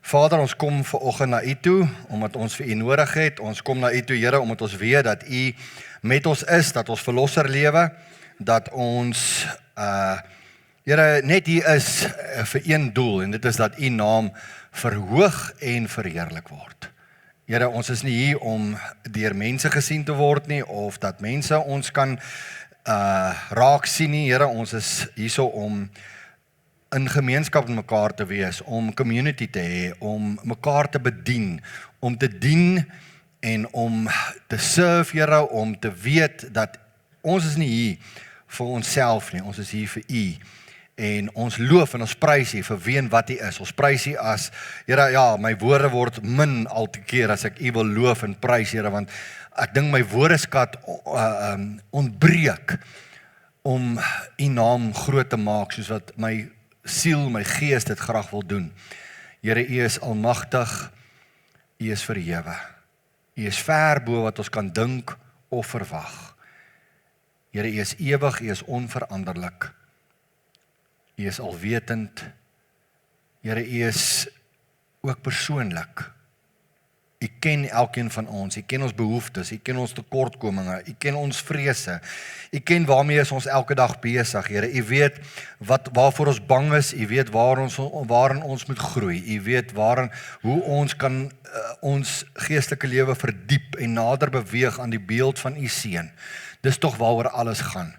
Vader, ons kom vanoggend na U toe, omdat ons vir U nodig het. Ons kom na U toe, Here, omdat ons weet dat U met ons is, dat ons verlosser lewe, dat ons, Here, net hier is vir een doel, en dit is dat U naam verhoog en verheerlik word. Here, ons is nie hier om deur mense gesien te word nie, of dat mense ons kan raak sien nie, Here, ons is hierso om in gemeenskap met mekaar te wees, om community te hê, om mekaar te bedien, om te dien en om te serve, Here, om te weet dat ons is nie hier vir onsself nie, ons is hier vir U. En ons loof en ons prys U vir wie en wat U is. Ons prys U as, Here, ja, my woorde word min al te keer as ek U wil loof en prys, Here, want ek dink my woordeskat ontbreek om U naam groot te maak, soos wat my siel, my gees dit graag wil doen. Here, U is almagtig, U is verhewe. U is ver bo wat ons kan dink of verwag. Here, U is ewig, U is onveranderlik. U is alwetend. Here, U is ook persoonlik. U ken elkeen van ons, U ken ons behoeftes, U ken ons tekortkominge, U ken ons vrese, U ken waarmee is ons elke dag besig, Here. U weet waarvoor ons bang is, U weet waarin ons moet groei, U weet hoe ons kan ons geestelike lewe verdiep en nader beweeg aan die beeld van U seun. Dis tog waaroor alles gaan.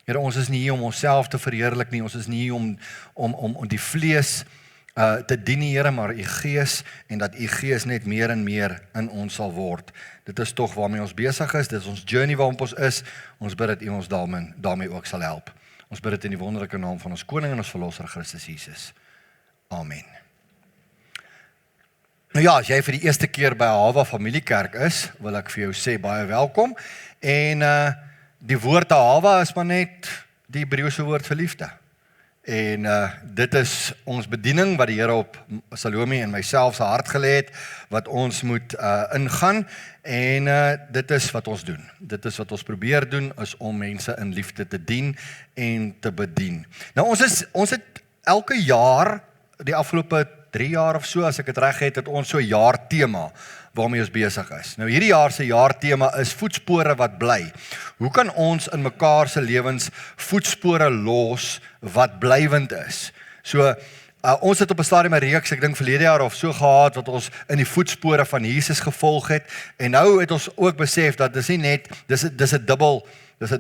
Here, ons is nie hier om onsself te verheerlik nie, ons is nie hier om die vlees te dien, Here, maar U Gees, en dat U Gees net meer en meer in ons sal word. Dit is tog waarmee ons besig is, dit is ons journey waarop ons is, ons bid dat U ons daarmee ook sal help. Ons bid dit in die wonderlike naam van ons Koning en ons Verlosser Christus Jesus. Amen. Nou ja, as jy vir die eerste keer by Ahava Familiekerk is, wil ek vir jou sê baie welkom, en die woord Ahava is maar net die Hebreëse woord vir liefde. En dit is ons bediening wat die Here op Salome en myself se hart gelê het, wat ons moet ingaan, en dit is wat ons doen. Dit is wat ons probeer doen, is om mense in liefde te dien en te bedien. Nou ons het elke jaar, die afgelope 3 jaar of so, as ek het reg het ons so 'n jaartema waarmee ons besig is. Nou hierdie jaar se jaartema is voetspore wat bly. Hoe kan ons in mekaar se lewens voetspore los wat blywend is? So ons het op 'n stadium 'n reeks, ek dink verlede jaar of so gehad, wat ons in die voetspore van Jesus gevolg het, en nou het ons ook besef dat dis nie net, dis 'n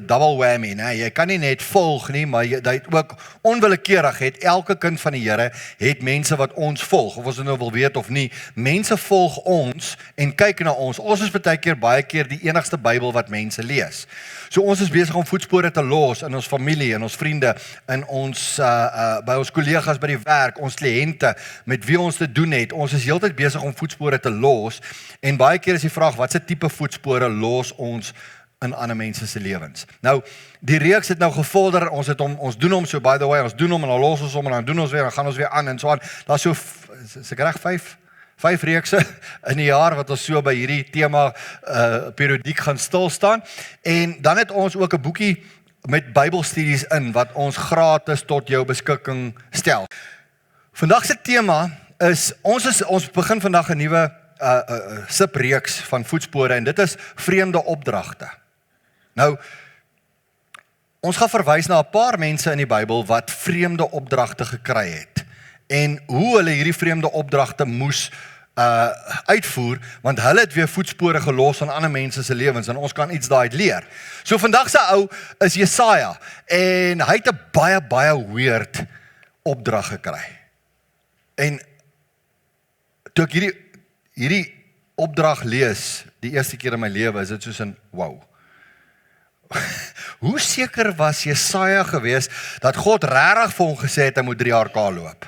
double whammy, né? Jy kan nie net volg nie, maar jy het ook onwillekeurig het elke kind van die Here het mense wat ons volg, of ons dit nou wil weet of nie. Mense volg ons en kyk na ons. Ons is baie keer die enigste Bybel wat mense lees. So ons is besig om voetspore te los in ons familie, in ons vriende, in ons by ons kollegas by die werk, ons kliënte met wie ons te doen het. Ons is heeltyd besig om voetspore te los, en baie keer is die vraag, watse tipe voetspore los ons in ander mense se lewens. Nou, die reeks het nou gevorder, ons doen hom so, by the way, ons doen hom en dan los ons hom en dan doen ons weer, dan gaan ons weer aan en so aan. Daar's so, is ek reg, 5 reekse in die jaar wat ons so by hierdie tema periodiek gaan stilstaan. En dan het ons ook 'n boekie met Bybelstudies in wat ons gratis tot jou beskikking stel. Vandag se tema is ons begin vandag 'n nuwe subreeks van voetspore, en dit is vreemde opdragte. Nou, ons gaan verwys na 'n paar mense in die Bybel wat vreemde opdragte gekry het, en hoe hulle hierdie vreemde opdragte moes uitvoer, want hulle het weer voetspore gelos aan ander mense se lewens, en ons kan iets daaruit leer. So vandag se ou is Jesaja, en hy het 'n baie weird opdrag gekry. En toe ek hierdie opdrag lees, die eerste keer in my lewe, is dit soos in, wow. Hoe seker was Jesaja gewees, dat God regtig vir hom gesê het, hy moet 3 jaar kaal loop?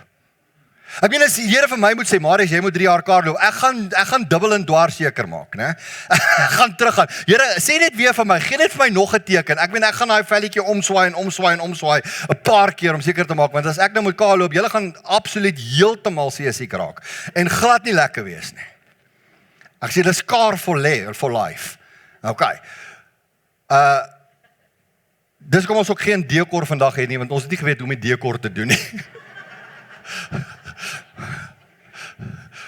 Ek meen, as die Here vir my moet sê, Marius, jy moet 3 jaar kaal loop, ek gaan dubbel en dwars seker maak, né? Ek gaan teruggaan. Here, sê net weer vir my, gee net vir my nog 'n teken. Ek meen, ek gaan daai velletjie omswaai, 'n paar keer om seker te maak, want as ek nou moet kaal loop, julle gaan absoluut heeltemal seesiek raak, en glad nie lekker wees nie. Ek sê, dis scar for life. Okay. Dis kom ons ook geen dekor vandag het nie, want ons het nie geweet hoe met dekor te doen nie.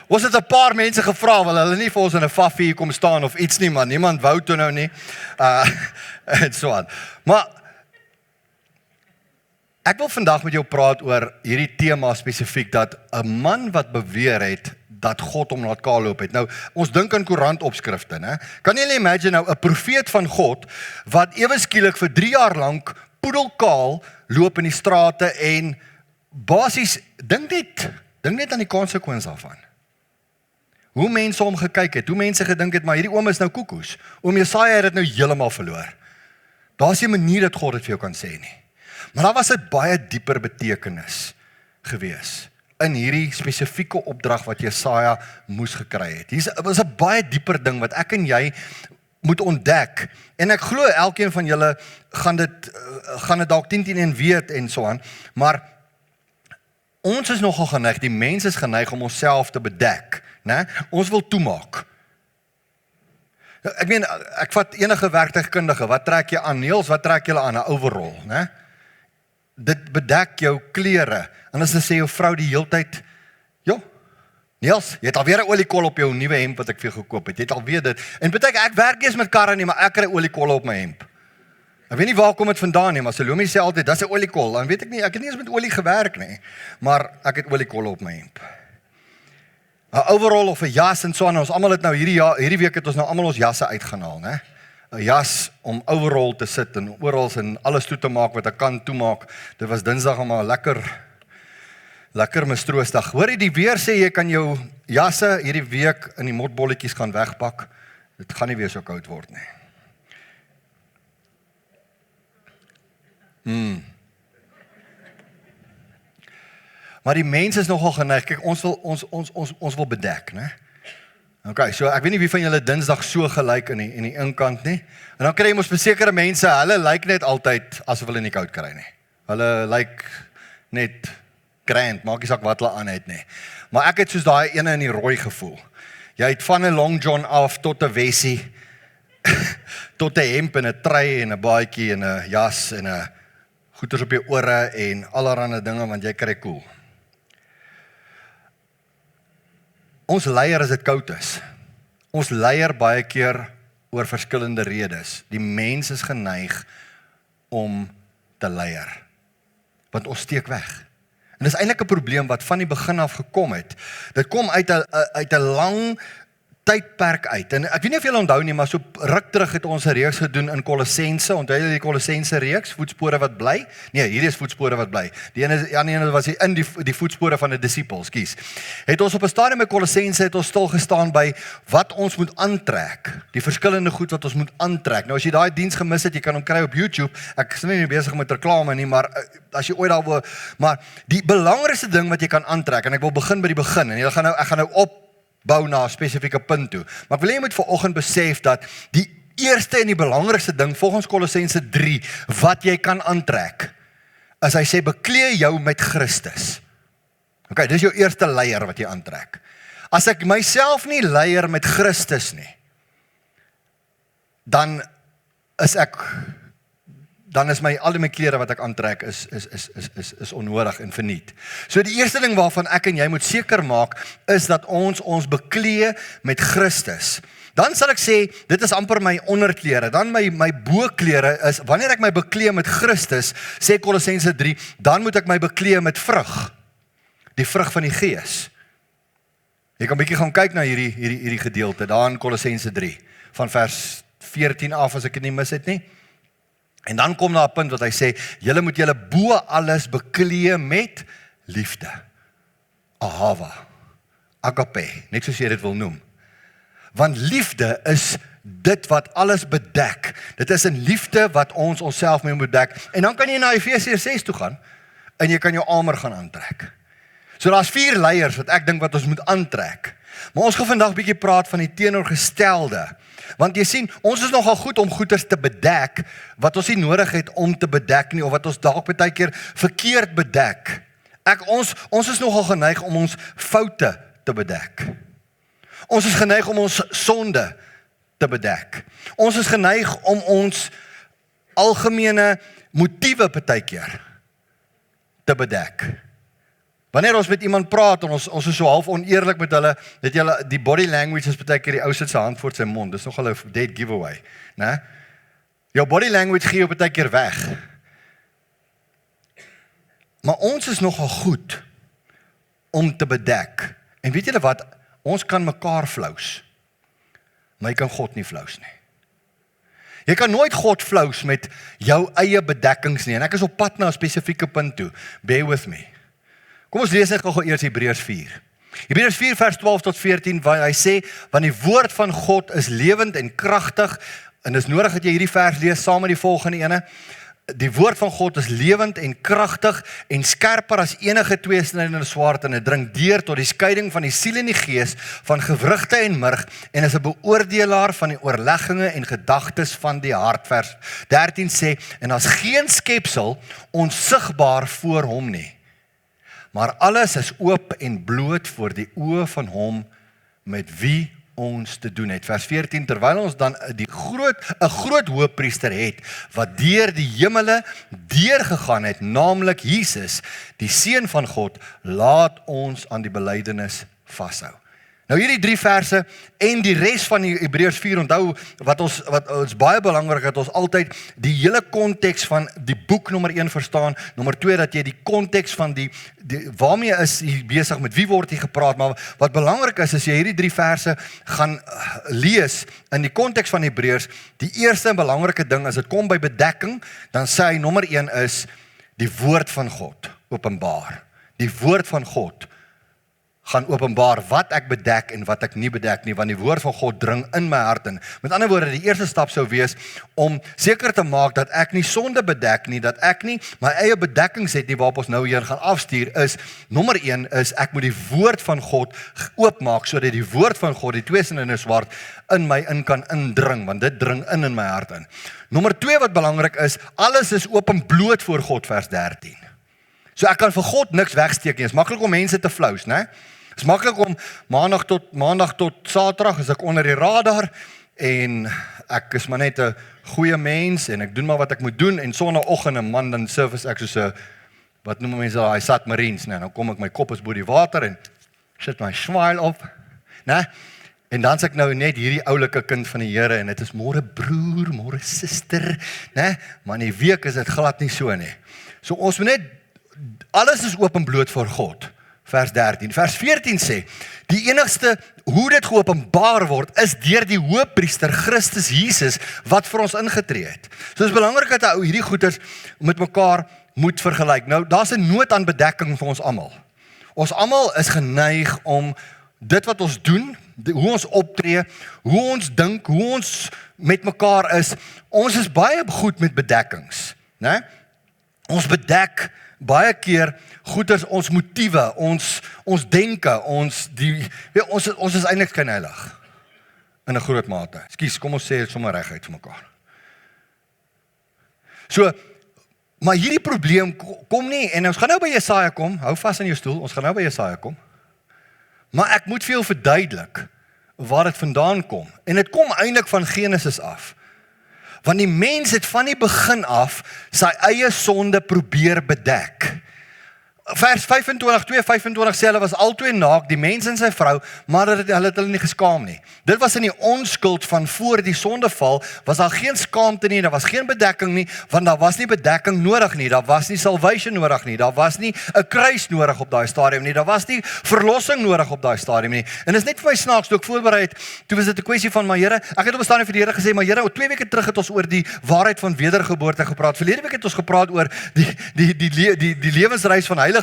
Ons het 'n paar mense gevra, wil hulle nie vir ons in 'n faffie kom staan of iets nie, maar niemand wou toe nou nie. En so aan. Maar ek wil vandag met jou praat oor hierdie tema spesifiek, dat 'n man wat beweer het dat God hom laat kaal loop het. Nou, ons dink aan koerantopskrifte, né? Kan jy imagine nou 'n profeet van God wat ewe skielik vir 3 jaar lank poedelkaal loop in die strate en basies dink net aan die konsekwensies daarvan. Hoe mense hom gekyk het, hoe mense gedink het, maar hierdie oom is nou koekoes. Oom Jesaja het dit nou heeltemal verloor. Daar's nie 'n manier dat God dit vir jou kan sê nie. Maar daar was 'n baie dieper betekenis gewees in hierdie spesifieke opdrag wat Jesaja moes gekry het. Hier was 'n baie dieper ding wat ek en jy moet ontdek. En ek glo elkeen van julle gaan dit dalk 10-10 weet en so aan, maar ons is nogal geneig, die mens is geneig om onsself te bedek, né? Ons wil toemaak. Ek meen, ek vat enige werktuigkundige, wat trek jy aan? Niels, wat trek julle aan? 'n Overall, né? Dit bedek jou klere. En as jy sê jou vrou die heeltyd, "Jo, Niels, jy het alweer 'n oliekol op jou nuwe hemp wat ek vir jou gekoop het. Jy het alweer dit." En beteken ek werk nie eens met karre nie, maar ek kry oliekol op my hemp. Ek weet nie waar kom dit vandaan nie, maar Salome sê altyd, "Dis 'n oliekol." Dan weet ek nie, ek het nie eens met olie gewerk nie, maar ek het oliekol op my hemp. 'n Overall of 'n jas en so aan. Ons almal het nou hierdie week het ons nou almal ons jasse uitgehaal, né? 'n Jas om overall te sit en oral en alles toe te maak wat ek kan toemaak. Dit was Dinsdag om 'n lekker mistroosdag. Hoor jy, die weer sê jy kan jou jasse hierdie week in die motbolletjies gaan wegpak. Dit gaan nie weer so koud word nie. Maar die mens is nogal geneig. Kyk, ons wil bedek, né? Okay, so ek weet nie wie van julle Dinsdag so gelyk in die inkant nie. En dan kry jy mos besekerde mense, hulle lyk net altyd asof hulle nie koud kry nie. Hulle lyk net grand, maak nie saak wat hulle aan het nie. Maar ek het soos daai ene in die rooi gevoel. Jy het van 'n long john af tot 'n wessie, tot 'n hemp en 'n trui en 'n baadjie en 'n jas en 'n goeters op jou ore en allerlei dinge want jy kry koel. Ons leier as dit koud is. Ons leier baie keer oor verskillende redes. Die mens is geneig om te leier, want ons steek weg. En dis eintlik 'n probleem wat van die begin af gekom het. Dit kom uit 'n lang tydperk uit. En ek weet nie of julle onthou nie, maar so ruk terug het ons 'n reeks gedoen in Kolossense. Onthou julle die Kolossense reeks, voetspore wat bly? Nee, hierdie is voetspore wat bly. Die ene was in die voetspore van 'n disipel, skus. Het ons op 'n stadium by Kolossense het ons stil gestaan by wat ons moet aantrek. Die verskillende goed wat ons moet aantrek. Nou as jy daai diens gemis het, jy kan hom kry op YouTube. Ek is nie besig met reklame nie, maar as jy ooit daar wil, maar die belangrikste ding wat jy kan aantrek, en ek wil begin by die begin en ek gaan nou opbou na 'n spesifieke punt toe. Maar ek wil hê jy moet vanoggend besef dat die eerste en die belangrikste ding volgens Kolossense 3 wat jy kan aantrek, is hy sê beklee jou met Christus. Okay, dis jou eerste leier wat jy aantrek. As ek myself nie leier met Christus nie, dan is al my klere wat ek aantrek is onnodig en verniet. So die eerste ding waarvan ek en jy moet seker maak is dat ons beklee met Christus. Dan sal ek sê dit is amper my onderklere. Dan my boklere is wanneer ek my beklee met Christus, sê Kolossense 3, dan moet ek my beklee met vrug. Die vrug van die Gees. Jy kan 'n bietjie gaan kyk na hierdie gedeelte daar in Kolossense 3 van vers 14 af as ek dit nie mis het nie. En dan kom daar 'n punt wat hy sê, julle moet julle bo alles beklee met liefde. Ahava, agape, net soos jy dit wil noem. Want liefde is dit wat alles bedek. Dit is in liefde wat ons onsself mee moet bedek. En dan kan jy na Efesiërs 6 toe gaan en jy kan jou armor gaan aantrek. So daar's 4 leiers wat ek dink wat ons moet aantrek. Maar ons gaan vandag bietjie praat van die teenoorgestelde. Want jy sien, ons is nogal goed om goeders te bedek wat ons nie nodig het om te bedek nie, of wat ons dalk baie keer verkeerd bedek. Ons is nogal geneig om ons foute te bedek. Ons is geneig om ons sonde te bedek. Ons is geneig om ons algemene motiewe baie keer te bedek. Wanneer ons met iemand praat en ons is so half oneerlik met hulle, weet julle, die body language is baie keer die ou sit sy hand voor sy mond. Dis nogal 'n dead giveaway, né? Jou body language gee jou baie keer weg. Maar ons is nogal goed om te bedek. En weet julle wat? Ons kan mekaar flous. Maar jy kan God nie flous nie. Jy kan nooit God flous met jou eie bedekkings nie. En ek is op pad na 'n spesifieke punt toe. Bear with me. Kom ons lees net gou eers Hebreërs 4. Hebreërs 4 vers 12 tot 14 waar hy sê, want die woord van God is lewend en kragtig, en dis nodig dat jy hierdie vers lees saam met die volgende ene. Die woord van God is lewend en kragtig en skerper as enige tweesnydende swaard en dit dring deur tot die skeiding van die siel en die gees, van gewrigte en murg en is 'n beoordelaar van die oorlegginge en gedagtes van die hart. Vers 13 sê, en as geen skepsel onsigbaar voor hom nie, maar alles is oop en bloot voor die oë van hom met wie ons te doen het. Vers 14, terwyl ons dan 'n groot hoëpriester het, wat deur die hemele deurgegaan het, naamlik Jesus, die Seun van God, laat ons aan die belydenis vashou. Nou hierdie 3 verse en die res van die Hebreërs 4, onthou wat ons baie belangrik dat ons altyd die hele konteks van die boek nommer 1 verstaan, nommer 2 dat jy die konteks van die waarmee is hier besig, met wie word hier gepraat, maar wat belangrik is jy hierdie 3 verse gaan lees in die konteks van Hebreërs, die eerste en belangrike ding as dit kom by bedekking, dan sê hy nommer 1 is die woord van God openbaar. Die woord van God gaan openbaar wat ek bedek en wat ek nie bedek nie, want die woord van God dring in my hart in. Met ander woorde, die eerste stap sou wees om seker te maak dat ek nie sonde bedek nie, dat ek nie my eie bedekkings het nie, waarop ons nou hier gaan afstuur, is, nommer 1 is, ek moet die woord van God oopmaak, sodat die woord van God, die tweesnydende swaard, in my in kan indring, want dit dring in my hart in. Nommer 2 wat belangrik is, alles is oop en bloot voor God, vers 13. So ek kan vir God niks wegsteek nie, is maklik om mense te flous, né? Is maklik om maandag tot Saterdag is ek onder die radar en ek is maar net 'n goeie mens en ek doen maar wat ek moet doen en sonnaandoggend 'n man dan service ek soos 'n wat noem mense daai submarines, nee, dan kom ek my kop is bo die water en sit my smile op, né? En dan sê ek nou net hierdie oulike kind van die Here en dit is môre broer, môre suster, né? Maar in die week is dit glad nie so nie. So ons moet net alles is oop en bloot voor God. Vers 13. Vers 14 sê, die enigste hoe dit geopenbaar word, is deur die hoëpriester Christus Jesus, wat vir ons ingetree het. So is belangrik dat ou hierdie goeders met mekaar moet vergelyk. Nou, daar's 'n nood aan bedekking vir ons almal. Ons almal is geneig om dit wat ons doen, hoe ons optree, hoe ons dink, hoe ons met mekaar is, ons is baie goed met bedekkings, né? Ons bedek baie keer goeders, ons motiewe, ons denke, ons is eintlik skynheilig in 'n groot mate. Ekskuus, kom ons sê dit sommer reguit vir mekaar. So, maar hierdie probleem kom nie, en ons gaan nou by Jesaja kom, hou vas in jou stoel, ons gaan nou by Jesaja kom, maar ek moet vir jou verduidelik waar dit vandaan kom, en dit kom eintlik van Genesis af. Want die mens het van die begin af sy eie sonde probeer bedek. Vers 25, 2:25 sê hulle was albei naak, die mens en sy vrou, maar hulle het hulle nie geskaam nie. Dit was in die onskuld van voor die sondeval, was daar geen skaamte nie, daar was geen bedekking nie, want daar was nie bedekking nodig nie, daar was nie salvation nodig nie, daar was nie 'n kruis nodig op daai stadium nie, daar was nie verlossing nodig op daai stadium nie. En dit is net vir my snaaks, toe ek voorberei het, toe was dit 'n kwessie van, maar Here, ek het op 'n stadium vir die Here gesê, maar Here, 2 weke terug het ons oor die waarheid van wedergeboorte gepraat. Verlede week het ons gepraat oor die lewensreis van heiligmaking.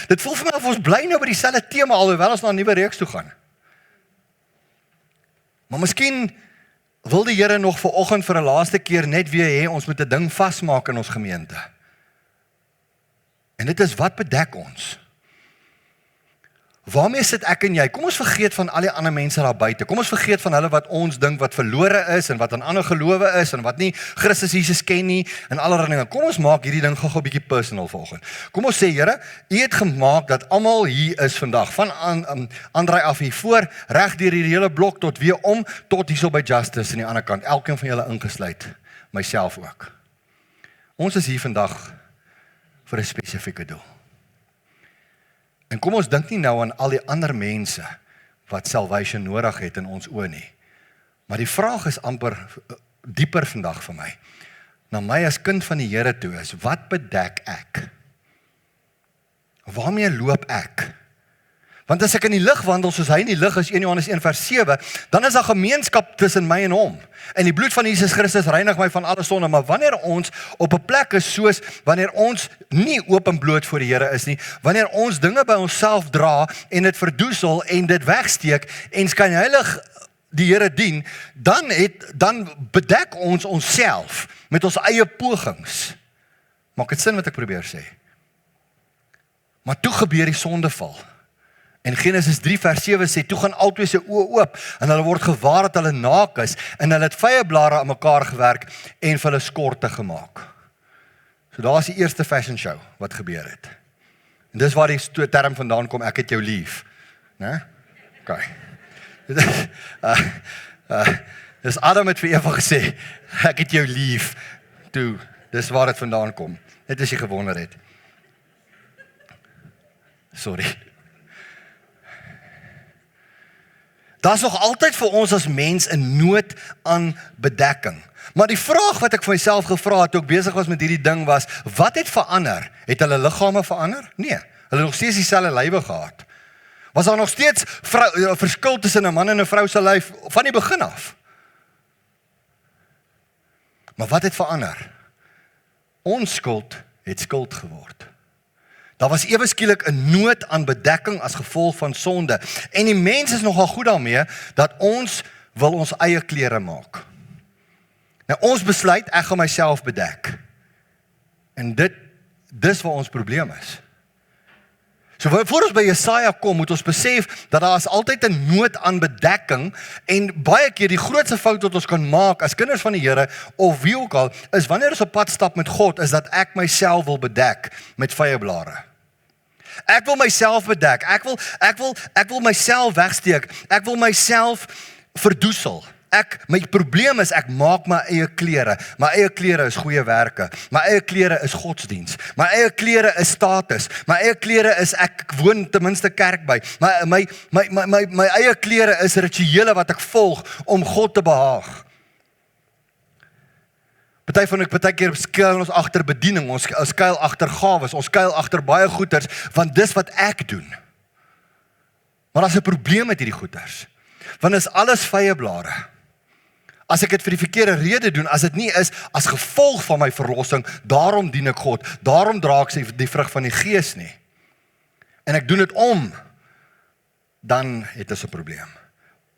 Dit voel vir my of ons bly nou by dieselfde tema alhoewel ons na 'n nuwe reeks toe gaan. Maar miskien wil die Here nog vanoggend vir 'n laaste keer net weer hê ons moet 'n ding vasmaak in ons gemeente. En dit is, wat bedek ons? Waarmee sit ek en jy? Kom ons vergeet van al die ander mense daar buite. Kom ons vergeet van hulle wat ons dink wat verlore is en wat aan ander gelowe is en wat nie Christus Jesus ken nie en allerlei dinge. Kom ons maak hierdie ding gou 'n bietjie personal vanoggend. Kom ons sê, Here, U het gemaak dat almal hier is vandag, van Andrei af hier voor, reg deur hierdie hele blok tot weer om, tot hierso by Justice aan die ander kant. Elkeen van julle ingesluit, myself ook. Ons is hier vandag vir 'n spesifieke doel. En kom ons dink nie nou aan al die ander mense wat salvation nodig het in ons oë nie. Maar die vraag is amper dieper vandag vir my. Na my as kind van die Here toe is, wat bedek ek? Waarmee loop ek? Want as ek in die lig wandel soos hy in die lig is, 1 Johannes 1 vers 7, dan is daar gemeenskap tussen my en hom. En die bloed van Jesus Christus reinig my van alle sonde, maar wanneer ons op 'n plek is soos wanneer ons nie oop en bloot voor die Here is nie, wanneer ons dinge by onsself dra en dit verdoesel en dit wegsteek en skynheilig die Here dien, dan bedek ons onsself met ons eie pogings. Maak dit sin wat ek probeer sê? Maar toe gebeur die sondeval. En Genesis 3 vers 7 sê, toe gaan albei se oë oop, en hulle word gewaar dat hulle naak is, en hulle het vyeblare aan mekaar gewerk, en vir hulle skorte gemaak. So daar is die eerste fashion show, wat gebeur het. En dis waar die term vandaan kom, ek het jou lief. Né? OK. Dis Adam het vir Eva gesê, ek het jou lief. Toe, dis waar dit vandaan kom. Net as jy gewonder het. Sorry. Daar's nog altyd vir ons as mens 'n nood aan bedekking. Maar die vraag wat ek vir myself gevra het toe ek besig was met hierdie ding was, wat het verander? Het hulle liggame verander? Nee, hulle het nog steeds dieselfde lywe gehad. Was daar nog steeds verskil tussen 'n man en 'n vrou se lyf van die begin af? Maar wat het verander? Onskuld het skuld geword. Daar was ewe skielik 'n nood aan bedekking as gevolg van sonde. En die mens is nogal goed daarmee dat ons wil ons eie klere maak. Nou ons besluit ek gaan myself bedek. En dis waar ons probleem is. So voor ons by Jesaja kom, moet ons besef dat daar is altyd 'n nood aan bedekking en baie keer die grootste fout wat ons kan maak as kinders van die Here of wie ook al, is wanneer ons op pad stap met God, is dat ek myself wil bedek met vyeblare. Ek wil myself bedek. Ek wil myself wegsteek. Ek wil myself verdoesel. My probleem is ek maak my eie klere. My eie klere is goeie werke. My eie klere is godsdiens. My eie klere is status. My eie klere is ek woon ten minste kerk by. My eie klere is rituele wat ek volg om God te behaag. Party keer skuil ons agter bediening, ons skuil agter gawes, ons skuil agter baie goeders, want dis wat ek doen. Maar daar's 'n probleem met hierdie goeders. Want is alles vyeblare. As ek dit vir die verkeerde rede doen, as dit nie is as gevolg van my verlossing, daarom dien ek God, daarom dra ek die vrug van die Gees nie. En ek doen dit dan het ons 'n probleem.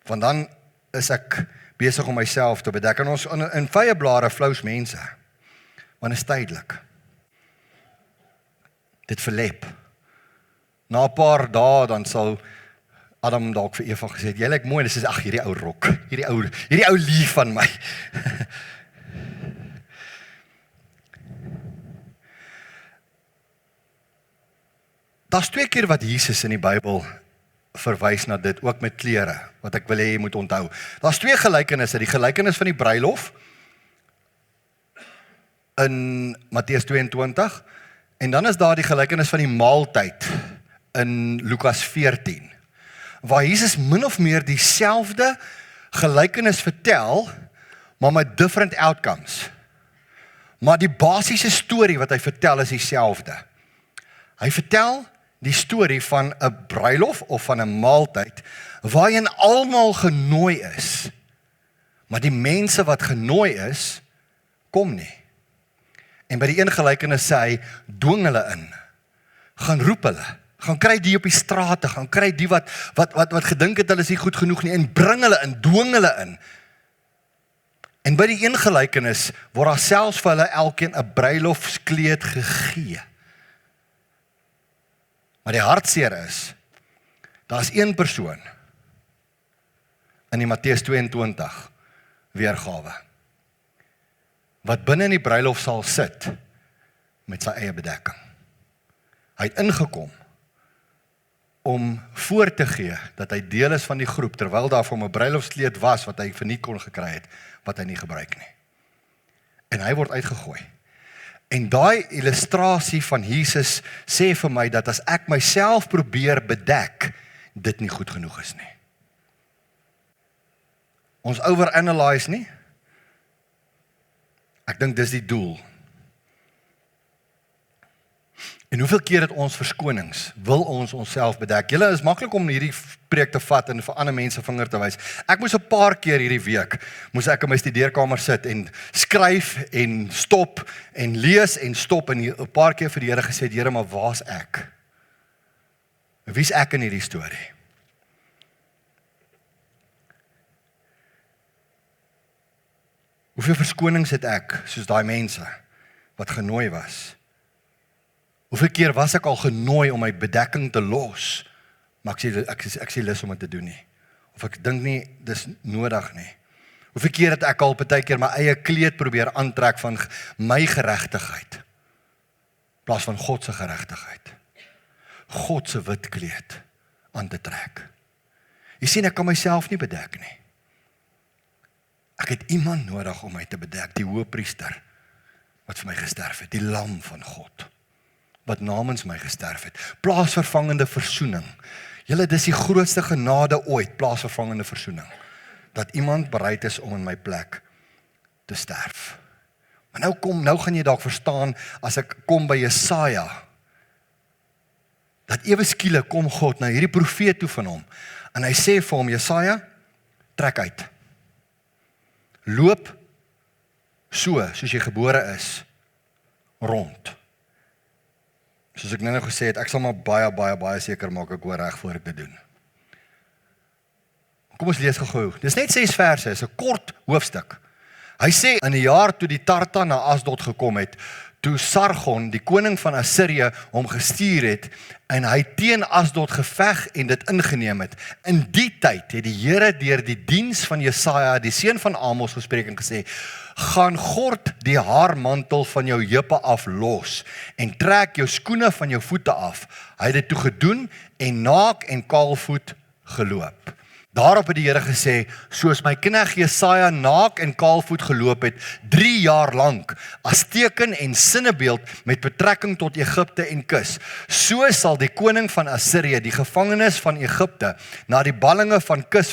Want dan is ek besig om myself te bedek. En ons in vyeblare flous mense. Want is tydelik. Dit verlep. Na 'n paar dae dan sal Adam dalk vir Eva gesê, jy lyk mooi, en sy sê, ag, hierdie ou rok, hierdie ou lief van my. Daar's 2 keer wat Jesus in die Bybel verwys na dit, ook met klere, wat ek wil hê jy moet onthou. Daar's 2 gelykenisse, die gelykenis van die bruilof, in Matteus 22, en dan is daar die gelykenis van die maaltyd, in Lukas 14, waar Jesus min of meer dieselfde gelykenis vertel, maar met different outcomes. Maar die basiese storie wat hy vertel is dieselfde. Hy vertel die storie van 'n bruilof of van 'n maaltyd, waarin almal genooi is, maar die mense wat genooi is, kom nie. En by die een gelykenis sê hy, dwing hulle in, gaan roep hulle, gaan kry die op die strate, gaan kry die wat gedink het hulle is nie goed genoeg nie, en bring hulle in, dwing hulle in. En by die een gelykenis word daar selfs vir hulle elkeen 'n bruilofskleed gegee. Maar die hartseer is, daar is een persoon in die Matteus 22 weergawe, wat binne in die bruilof sal sit met sy eie bedekking. Hy het ingekom om voor te gee dat hy deel is van die groep, terwyl daar vir hom 'n bruilofskleed was wat hy verniet kon gekry het, wat hy nie gebruik nie. En hy word uitgegooi. En daai illustrasie van Jesus sê vir my dat as ek myself probeer bedek, dit nie goed genoeg is nie. Ons overanalyse nie. Ek dink dis die doel. En hoeveel keer het ons verskonings, wil ons onsself bedek? Julle is maklik om hierdie preek te vat en vir ander mense vinger te wys. Ek moes 'n paar keer hierdie week, moes ek in my studeerkamer sit en skryf en stop en lees en stop en 'n paar keer vir die Here gesê, Here, maar waar's ek? Wie's ek in hierdie storie? Hoeveel verskonings het ek, soos daai mense, wat genooi was? Hoeveel keer was ek al genooi om my bedekking te los, maar ek sê lus om dit te doen nie. Of ek dink nie, dis nodig nie. Hoeveel keer het ek al partykeer my eie kleed probeer aantrek van my geregtigheid, in plaas van God se geregtigheid. God se wit kleed aan te trek. Jy sien, ek kan myself nie bedek nie. Ek het iemand nodig om my te bedek, die hoëpriester, wat vir my gesterf het, die lam van God, wat namens my gesterf het, plaasvervangende versoening. Julle, dis die grootste genade ooit, plaasvervangende versoening, dat iemand bereid is om in my plek te sterf. Maar nou gaan jy dalk verstaan, as ek kom by Jesaja, dat ewe skielik kom God na hierdie profeet toe van hom, en hy sê vir hom, Jesaja, trek uit. Loop soos jy gebore is, rond. Soos ek nou gesê het, ek sal maar baie seker maak ek hoor reg voor ek dit doen. Kom ons lees gou. Dis net 6 verse, is 'n kort hoofstuk. Hy sê, in die jaar toe die Tarta na Asdod gekom het, toe Sargon, die koning van Assirië, hom gestuur het, en hy teen Asdod geveg en dit ingeneem het. In die tyd het die Here deur die diens van Jesaja, die seun van Amos, gespreek en gesê, gaan gord die haarmantel van jou heupe af los, en trek jou skoene van jou voete af. Hy het dit toe gedoen, en naak en kaalvoet geloop. Daarop het die Here gesê, soos my knegt Jesaja naak en kaalvoet geloop het, 3 jaar lank, as teken en sinnebeeld met betrekking tot Egipte en Kus, so sal die koning van Assirië die gevangenes van Egipte na die ballinge van Kus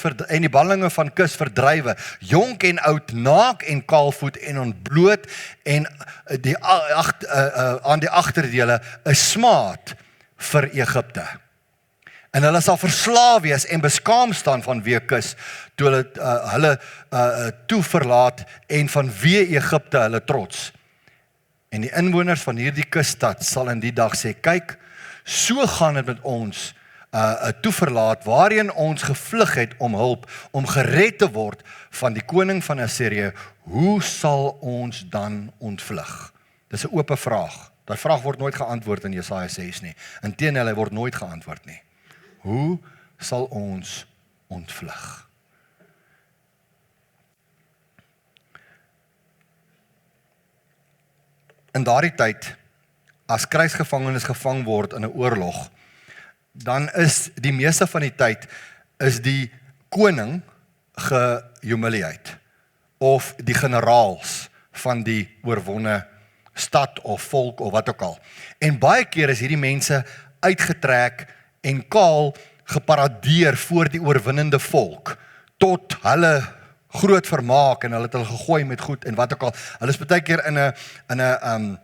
verdrywe, jonk en oud, naak en kaalvoet en ontbloot, en aan die agterdele 'n smaad vir Egipte. En hulle sal verslaaf wees en beskaam staan vanweë Kus, toe hulle toe verlaat en vanweë Egipte hulle trots. En die inwoners van hierdie kusstad sal in die dag sê, kyk, so gaan dit met ons toeverlaat, waarheen ons gevlug het om hulp, om gered te word van die koning van Assirië, hoe sal ons dan ontvlug? Dis 'n oop vraag. Daai vraag word nooit geantwoord in Jesaja 6 nie. Inteendeel, hy word nooit geantwoord nie. Hoe sal ons ontvlug? In daardie tyd, as krygsgevangenes gevang word in 'n oorlog, dan is die meeste van die tyd, is die koning gehumiliate, of die generaals van die oorwonne stad of volk of wat ook al. En baie keer is hierdie mense uitgetrek en kaal geparadeer voor die oorwinnende volk, tot hulle groot vermaak, en hulle het hulle gegooi met goed, en wat ook al. Hulle is baie keer in 'n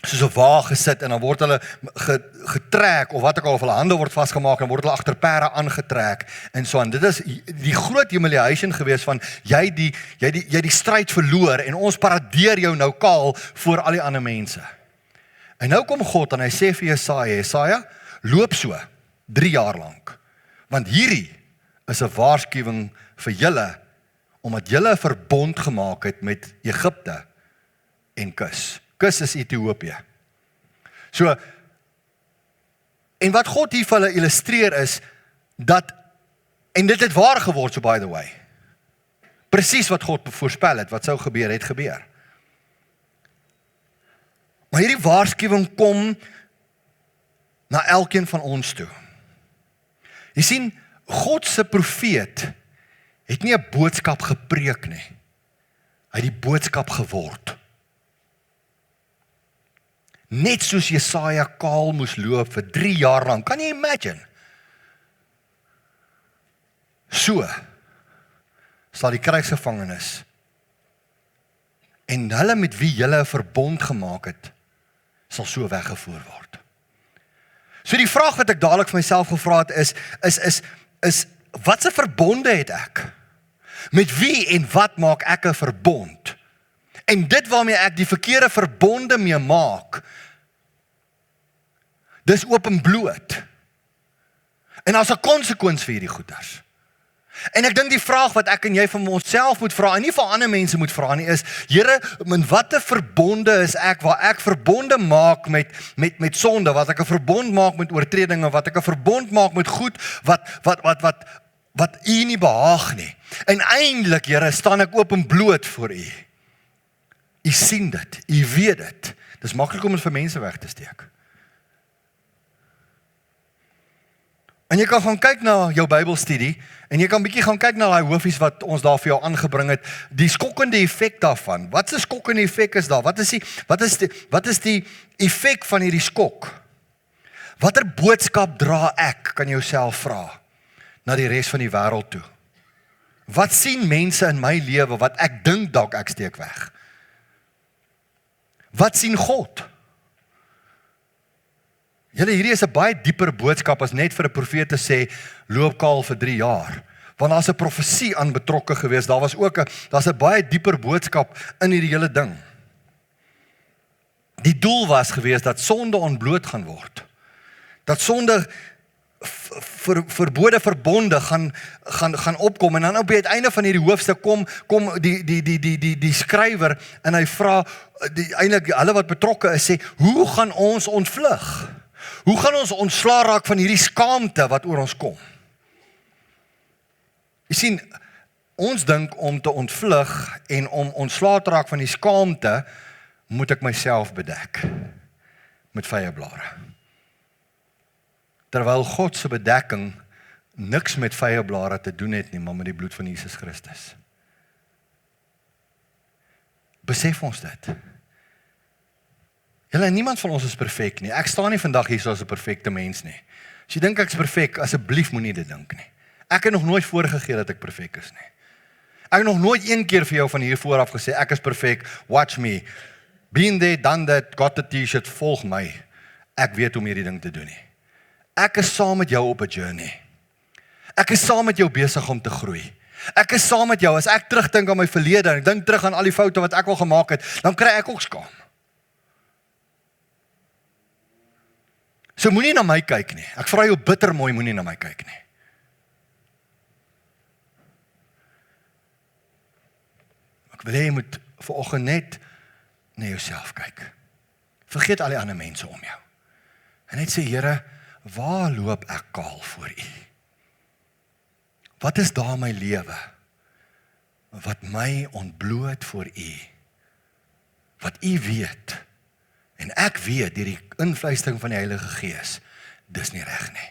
soos 'n wa gesit, en dan word hulle getrek, of wat ook al, of hulle hande word vasgemaak, en word hulle agter perde aangetrek, en so aan. Dit is die groot humiliation gewees van, jy die stryd verloor, en ons paradeer jou nou kaal voor al die ander mense. En nou kom God, en hy sê vir Jesaja, loop so, 3 jaar lank, want hierdie is 'n waarskuwing vir julle, omdat julle 'n verbond gemaak het met Egipte en Kus. Kus is Ethiopië. So, en wat God hier vir hulle illustreer is, dat, en dit het waar geword, so by the way, presies wat God voorspel het, wat sou gebeur, het gebeur. Maar hierdie waarskuwing kom na elkeen van ons toe. Jy sien, God se profeet het nie 'n boodskap gepreek nie. Hy het die boodskap geword. Net soos Jesaja kaal moes loop vir 3 jaar lang. Kan jy imagine? So sal die krygsgevangenes en hulle met wie julle 'n verbond gemaak het, sal so weggevoer word. So die vraag wat ek dadelik vir myself gevra het is watse verbonde het ek? Met wie en wat maak ek 'n verbond? En dit waarmee ek die verkeerde verbonde mee maak, dis openbloot. En daar's 'n konsekwens vir hierdie goeters. En ek dink die vraag wat ek en jy van onsself moet vra, en nie vir ander mense moet vra nie, is, Here, in watter verbonde is ek, waar ek verbonde maak met sonde, wat ek 'n verbond maak met oortredinge, wat ek 'n verbond maak met goed, wat U nie behaag nie. En eintlik, Here, staan ek openbloot voor U. U sien dit, U weet dit. Dis maklik om dit vir mense weg te steek. En jy kan gaan kyk na jou Bybelstudie, en jy kan bietjie gaan kyk na daai hoofies wat ons daar vir jou aangebring het, die skokkende effek daarvan. Wat 'n skokkende effek is daar? Wat is die effek van hierdie skok? Watter boodskap dra ek, kan jy jouself vra, na die res van die wêreld toe? Wat sien mense in my lewe wat ek dink dalk ek steek weg? Wat sien God? Julle, hierdie is 'n baie dieper boodskap as net vir 'n profeet te sê, loop kaal vir 3 jaar. Want daar's 'n profesie aan betrokke gewees. Daar's 'n baie dieper boodskap in hierdie hele ding. Die doel was gewees dat sonde ontbloot gaan word. Dat sonde verbode verbonde gaan opkom, en dan op die uiteinde van hierdie hoofstuk kom die skrywer en hy vra eintlik hulle wat betrokke is, sê, hoe gaan ons ontvlug? Hoe gaan ons ontslaa raak van hierdie skaamte wat oor ons kom? Jy sien, ons dink om te ontvlug en om ontslaa te raak van die skaamte, moet ek myself bedek met vyeblare. Terwyl God se bedekking niks met vyeblare te doen het nie, maar met die bloed van Jesus Christus. Besef ons dit? Julle, niemand van ons is perfek nie. Ek staan nie vandag hier soos 'n perfekte mens nie. As jy dink ek is perfek, asseblief moenie dit dink nie. Ek het nog nooit voorgegee dat ek perfek is nie. Ek het nog nooit een keer vir jou van hier vooraf gesê, ek is perfek, watch me. Been there, done that, got the t-shirt, volg my. Ek weet hoe hierdie ding te doen nie. Ek is saam met jou op 'n journey. Ek is saam met jou besig om te groei. Ek is saam met jou, as ek terugdink aan my verlede, en ek dink terug aan al die foute wat ek al gemaak het, dan kry ek ook skaam. So moenie na my kyk nie. Ek vra jou bitter mooi, moenie na my kyk nie. Ek wil hê jy moet vanoggend net na jouself kyk. Vergeet al die ander mense om jou. En net sê, Here, waar loop ek kaal voor U? Wat is daar in my lewe wat my ontbloot voor U? Wat U weet. En ek weet, deur die invluistering van die Heilige Gees, dis nie reg nie.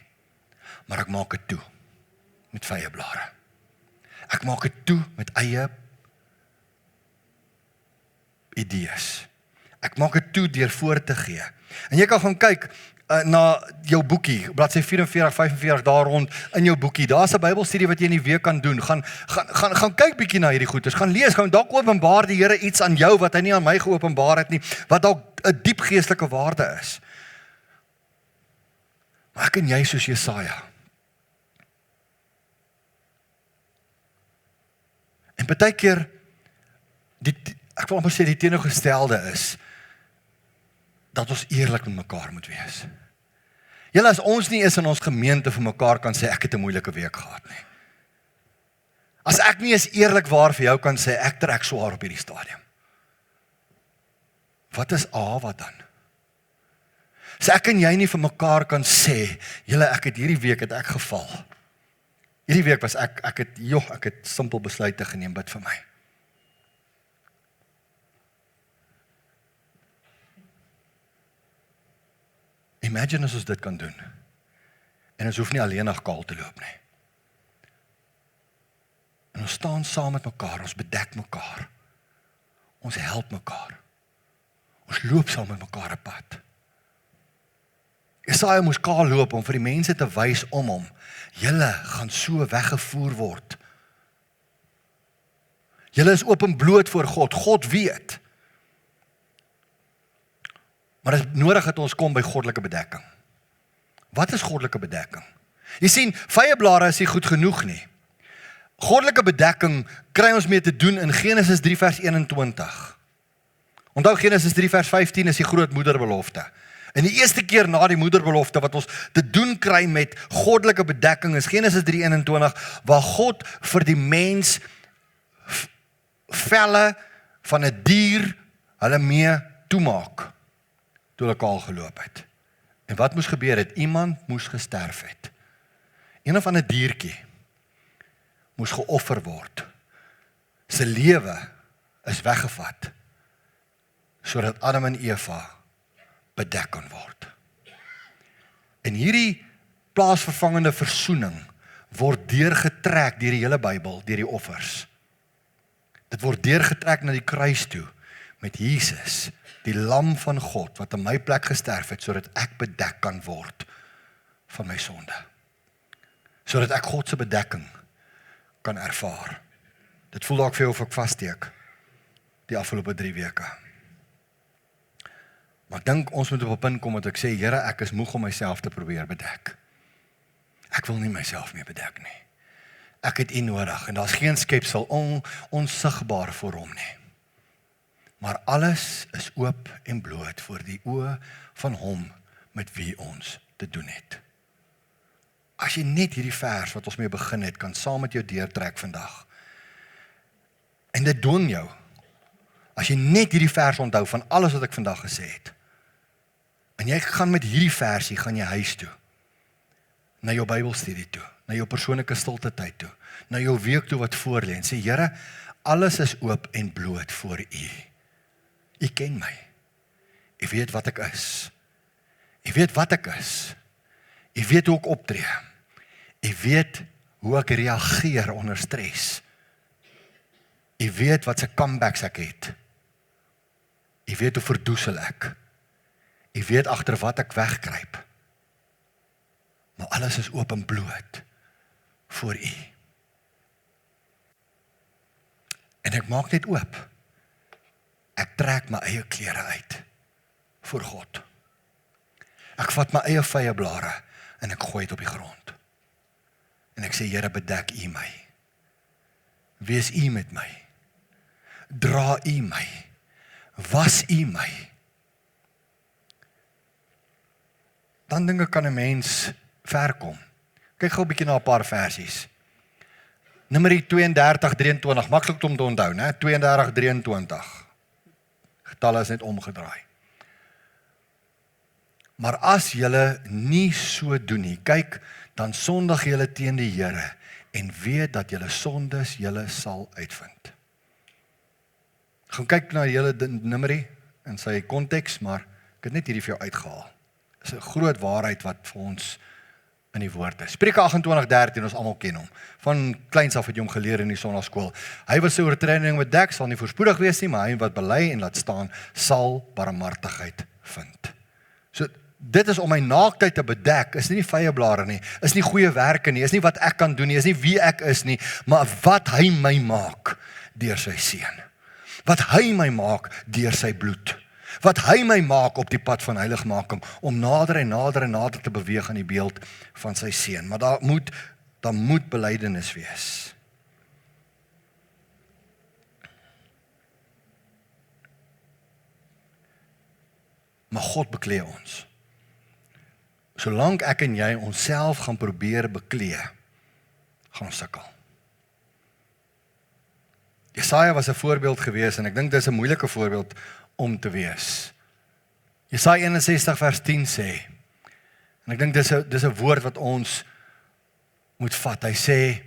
Maar ek maak dit toe met vyeblare. Ek maak dit toe met eie idees. Ek maak dit toe deur voor te gee. En jy kan gaan kyk na jou boekie, bladsy 44, 45 daar rond in jou boekie. Daar's 'n Bybelstudie wat jy in die week kan doen. Gaan kyk bietjie na hierdie goeders. Gaan lees, gaan dalk openbaar die Here iets aan jou wat hy nie aan my geopenbaar het nie, wat dalk 'n diep geestelike waarde is. Maar ek en jy soos Jesaja. En partykeer ek wil amper sê die teenoorgestelde is dat ons eerlik met mekaar moet wees. Julle, as ons nie is in ons gemeente vir mekaar kan sê, ek het 'n moeilike week gehad nie. As ek nie eens eerlikwaar vir jou kan sê, ek trek swaar op hierdie stadium. Wat is wat dan? As ek en jy nie vir mekaar kan sê, julle, hierdie week het ek geval. Hierdie week was ek het simpel besluite geneem, bid vir my. Imagine as ons dit kan doen. En ons hoef nie alleenig kaal te loop nie. En ons staan saam met mekaar, ons bedek mekaar. Ons help mekaar. Ons loop saam met mekaar 'n pad. Jesaja moes kaal loop om vir die mense te wys om hom. Julle gaan so weggevoer word. Julle is oop en bloot voor God. God weet. Maar dit is nodig dat ons kom by goddelike bedekking. Wat is goddelike bedekking? Jy sien, vyeblare is nie goed genoeg nie. Goddelike bedekking kry ons mee te doen in Genesis 3 vers 21. Onthou Genesis 3 vers 15 is die groot moederbelofte. En die eerste keer na die moederbelofte wat ons te doen kry met goddelike bedekking is Genesis 3:21, waar God vir die mens velle van 'n dier hulle mee toemaak toe hulle kaal geloop het. En wat moes gebeur het? Iemand moes gesterf het. Een of ander diertjie moes geoffer word. Sy lewe is weggevat sodat Adam en Eva bedek kan word. En hierdie plaasvervangende versoening word deurgetrek deur die hele Bybel, deur die offers. Dit word deurgetrek na die kruis toe met Jesus, die lam van God wat in my plek gesterf het sodat ek bedek kan word van my sonde. Sodat ek God se bedekking kan ervaar. Dit voel dalk vir jou of ek vassteek die afgelope 3 weke. Maar ek dink ons moet op 'n punt kom dat ek sê, Here, ek is moeg om myself te probeer bedek. Ek wil nie myself meer bedek nie. Ek het U nodig en daar's geen skepsel onsigbaar voor hom nie. Maar alles is oop en bloot voor die oë van hom met wie ons te doen het. As jy net hierdie vers wat ons mee begin het, kan saam met jou deurtrek vandag. En dit dwing jou. As jy net hierdie vers onthou van alles wat ek vandag gesê het. En jy gaan met hierdie versie, gaan jy huis toe. Na jou Bybelstudie toe. Na jou persoonlike stilte tyd toe. Na jou week toe wat voor lê en sê, Here, alles is oop en bloot voor U. U ken my. U weet wat ek is. U weet wat ek is. U weet hoe ek optree. U weet hoe ek reageer onder stres. U weet wat se comebacks ek het. U weet hoe verdoesel ek. U weet agter wat ek wegkruip. Maar alles is oop en bloot voor U. En ek maak net oop. Ek trek my eie klere uit voor God. Ek vat my eie vyeblare en ek gooi dit op die grond. En ek sê, Here, bedek U my. Wees U met my. Dra U my. Was U my. Dan dink ek kan 'n mens ver kom. Kyk gou 'n bietjie na 'n paar versies. Numeri 32:23, maklik om te onthou, né? 32:23. Getalle is net omgedraai. Maar as julle nie so doen nie, kyk, dan sondig julle teen die Here en weet dat julle sondes julle sal uitvind. Gaan kyk na die hele numeri in sy konteks, maar ek het net hierdie vir jou uitgehaal. Dit is 'n groot waarheid wat vir ons in die woord is. Spreuke 28:13, ons almal ken hom. Van kleins af het jy hom geleer in die sonnaarskool. Hy wat sy oortreding bedek, sal nie voorspoedig wees nie, maar hy wat bely en laat staan, sal barmhartigheid vind. So, dit is om my naaktheid te bedek, is nie vyeblare nie, is nie goeie werke nie, is nie wat ek kan doen nie, is nie wie ek is nie, maar wat hy my maak deur sy seun. Wat hy my maak deur sy bloed. Wat hy my maak op die pad van heiligmaking, om nader en nader en nader te beweeg aan die beeld van sy seun. Maar daar moet belydenis wees. Maar God beklee ons. Solank ek en jy onsself gaan probeer beklee, gaan ons sukkel. Jesaja was 'n voorbeeld gewees en ek dink dis 'n moeilike voorbeeld om te wees. Jesaja 61 vers 10 sê, en ek dink dis 'n woord wat ons moet vat. Hy sê,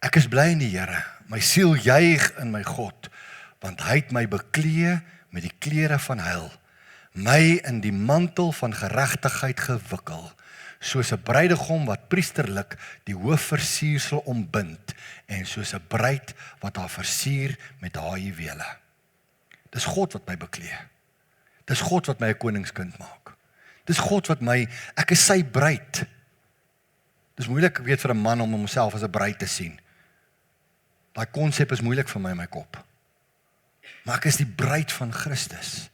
ek is bly in die Here, my siel juig in my God, want hy het my beklee met die klere van heil, my in die mantel van geregtigheid gewikkel, soos 'n bruidegom wat priesterlik die hoofversiersel ombind, en soos 'n bruid wat haar versier met haar juwele. Dis God wat my beklee. Dis God wat my 'n koningskind maak. Dis God wat my, ek is sy bruid. Dis moeilik, ek weet, vir 'n man om homself as 'n bruid te sien. Daai konsep is moeilik vir my in my kop. Maar ek is die bruid van Christus.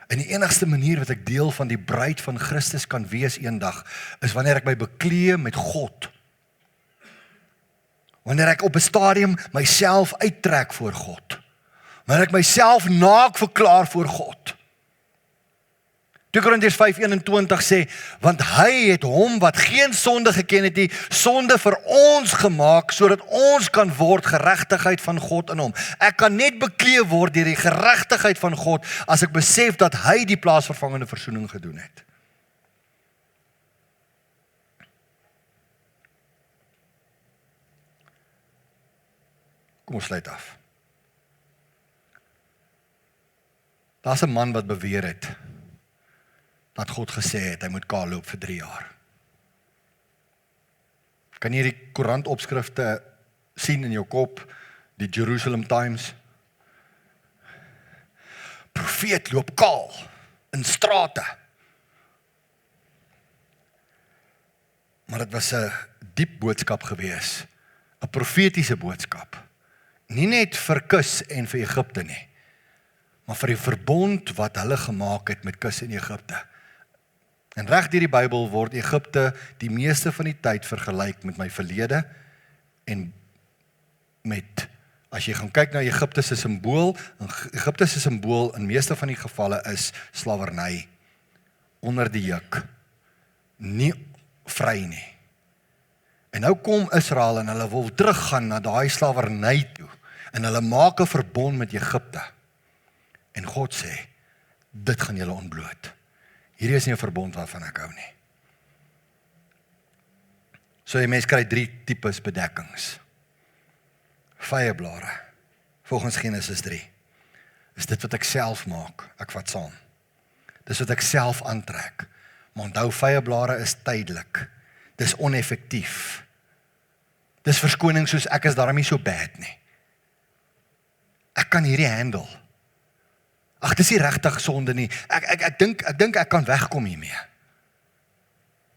En die enigste manier wat ek deel van die bruid van Christus kan wees eendag, is wanneer ek my beklee met God. Wanneer ek op 'n stadium myself uittrek voor God. Wanneer ek myself naak verklaar voor God. 2 Korintiërs 5:21 sê, want hy het hom wat geen sonde geken het nie, sonde vir ons gemaak, sodat ons kan word geregtigheid van God in hom. Ek kan net beklee word deur die geregtigheid van God, as ek besef dat hy die plaasvervangende versoening gedoen het. Kom ons sluit af. Daar's 'n man wat beweer het, dat God gesê het, hy moet kaal loop vir 3 jaar. Kan jy die koerantopskrifte sien in jou kop, die Jerusalem Times? Profeet loop kaal, in strate. Maar dit was 'n diep boodskap gewees, 'n profetiese boodskap. Nie net vir Kus en vir Egipte nie, maar vir die verbond wat hulle gemaak het met Kus en Egipte. En reg deur die Bybel word Egipte die meeste van die tyd vergelyk met my verlede en met, as jy gaan kyk na Egipte se simbool, Egipte se simbool in meeste van die gevalle is slawerny, onder die juk, nie vry nie. En nou kom Israel en hulle wil teruggaan na daai slawerny toe, en hulle maak 'n verbond met Egipte. En God sê, dit gaan julle ontbloot. Hierdie is nie 'n verbond waarvan ek hou nie. So die mens kry 3 tipes bedekkings. Vyeblare, volgens Genesis 3, is dit wat ek self maak, ek vat saam. Dis wat ek self aantrek. Maar onthou, vyeblare is tydelik. Dis oneffektief. Dis verskoning soos ek is daarom nie so bad nie. Ek kan hierdie handle. Ag, dis nie regtig sonde nie. Ek dink ek kan wegkom hiermee.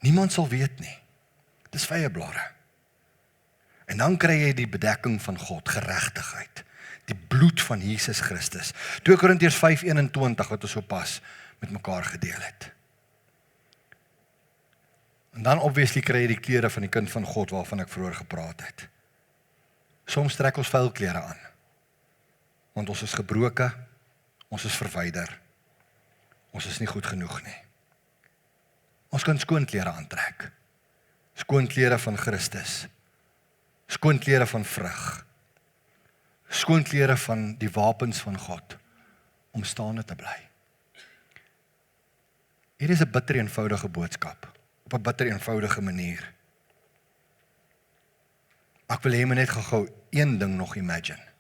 Niemand sal weet nie. Dis vyeblare. En dan kry jy die bedekking van God, geregtigheid. Die bloed van Jesus Christus. 2 Korintiërs 5:21 wat ons sopas met mekaar gedeel het. En dan obviously kry jy die klere van die kind van God waarvan ek vroeër gepraat het. Soms trek ons vuil klere aan. Want ons is gebroke, ons is verwyder. Ons is nie goed genoeg nie. Ons kan skoon klere aantrek. Skoon klere van Christus. Skoon klere van vrug. Skoon klere van die wapens van God om staande te bly. Hier is 'n bitter eenvoudige boodskap op 'n bitter eenvoudige manier. Ek wil hê jy net gou een ding nog imagine.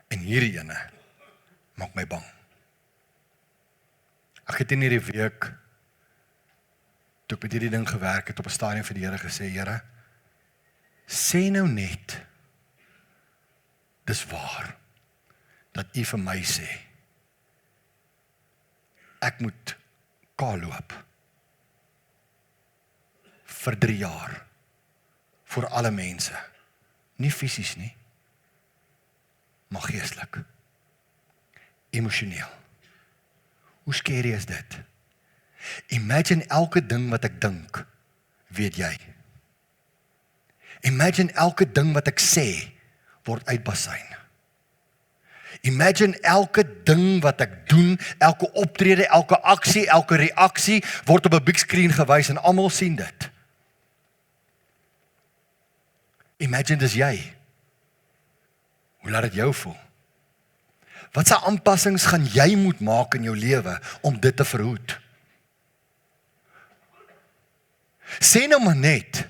En hierdie ene maak my bang. Ek het in hierdie week, toe ek met hierdie ding gewerk het, op 'n stadium vir die Here gesê, Here, sê nou net, dis waar, dat U vir my sê, ek moet kaal loop, vir 3 jaar, vir alle mense, nie fisies nie, maar geestelik, emosioneel. Hoe scary is dit? Imagine elke ding wat ek dink, weet jy. Imagine elke ding wat ek sê, word uitbasyn. Imagine elke ding wat ek doen, elke optrede, elke aksie, elke reaksie, word op 'n big screen gewys en almal sien dit. Imagine dis jy. Hoe laat dit jou voel? Wat se aanpassings gaan jy moet maak in jou lewe om dit te verhoed? Sê nou maar net,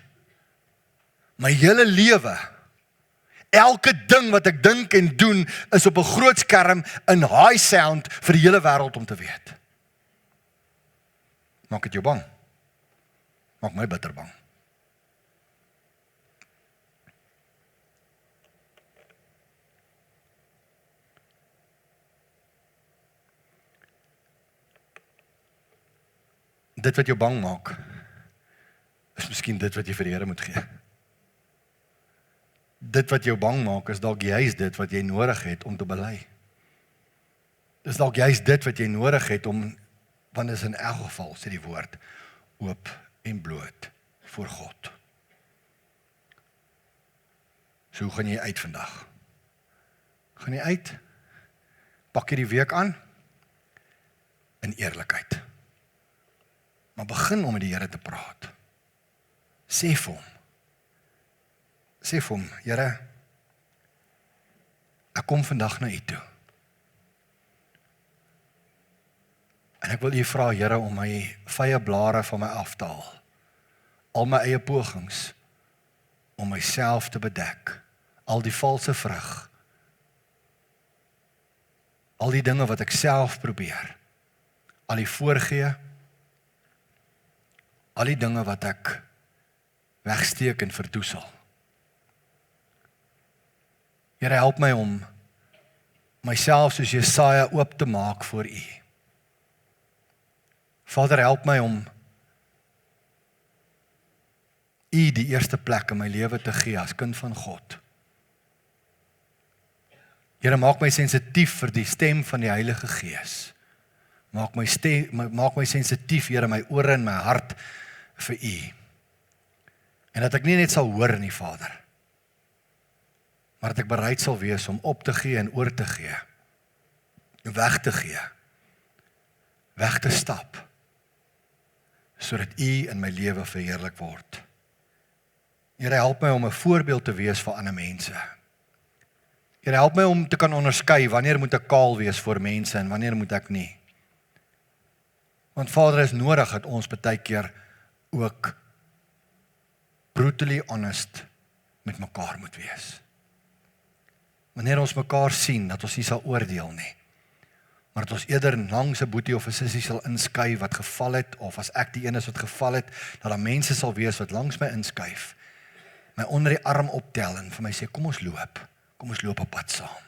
my hele lewe, elke ding wat ek dink en doen, is op 'n groot skerm in high sound vir die hele wêreld om te weet. Maak dit jou bang? Maak my bitter bang. dit wat jou bang maak, is miskien dit wat jy vir die Here moet gee. Dit wat jou bang maak, is dalk juist dit wat jy nodig het om te bely. Dis dalk juist dit wat jy nodig het om, want is in elk geval, sê die woord, oop en bloot voor God. So hoe gaan jy uit vandag? Gaan jy uit? Pak jy die week aan? In eerlikheid. Maar begin om met die Here te praat. Sê vir hom, Here, ek kom vandag na U toe. En ek wil U vra, Here, om my vye blare van my af te haal. Al my eie pogings om myself te bedek. Al die valse vrug. Al die dinge wat ek self probeer. Al die voorgee. Al die dinge wat ek wegsteek en verdoesel. Here, help my om myself soos Jesaja oop te maak voor U. Vader, help my om U die eerste plek in my lewe te gee as kind van God. Here, maak my sensitief vir die stem van die Heilige Gees. Maak my sensitief, Here, my ore en my hart vir U. En dat ek nie net sal hoor nie, Vader, maar dat ek bereid sal wees om op te gee en oor te gee. Weg te gee. Weg te stap. Sodat U in my lewe verheerlik word. Here, help my om 'n voorbeeld te wees vir ander mense. Here, help my om te kan onderskei wanneer moet ek kaal wees voor mense en wanneer moet ek nie. Want Vader, is nodig dat ons baie keer ook brutally honest met mekaar moet wees. Wanneer ons mekaar sien, dat ons nie sal oordeel nie, maar dat ons eerder langs 'n boetie of 'n sussie sal inskuif wat geval het, of as ek die een is wat geval het, dat daar mense sal wees wat langs my inskuif, my onder die arm optel en vir my sê, kom ons loop op pad saam.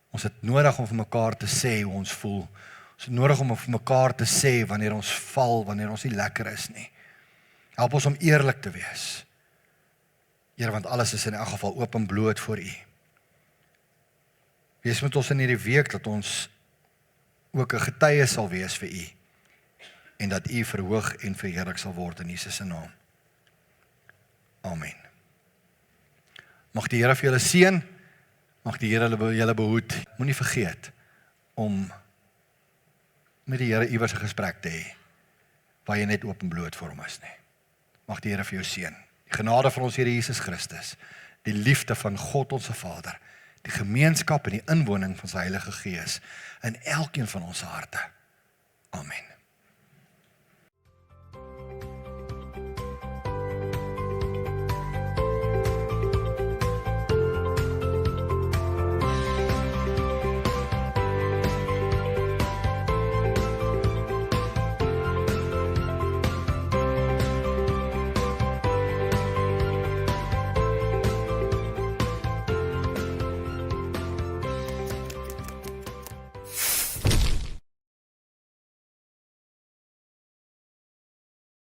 Ons het nodig om vir mekaar te sê hoe ons voel. Ons het nodig om vir mekaar te sê wanneer ons val, wanneer ons nie lekker is nie. Help ons om eerlik te wees. Here, want alles is in elk geval oop en bloot voor U. Wees met ons in hierdie week dat ons ook 'n getuie sal wees vir U en dat U verhoog en verheerlik sal word in Jesus se naam. Amen. Mag die Here vir julle seën, mag die Here julle behoed. Moenie vergeet om met die Here iewers 'n gesprek te hê waar jy net oop en bloot voor hom is nie. Mag die Here vir jou seën. Die genade van ons Here Jesus Christus, die liefde van God ons Vader, die gemeenskap en die inwoning van sy Heilige Gees in elkeen van ons harte. Amen.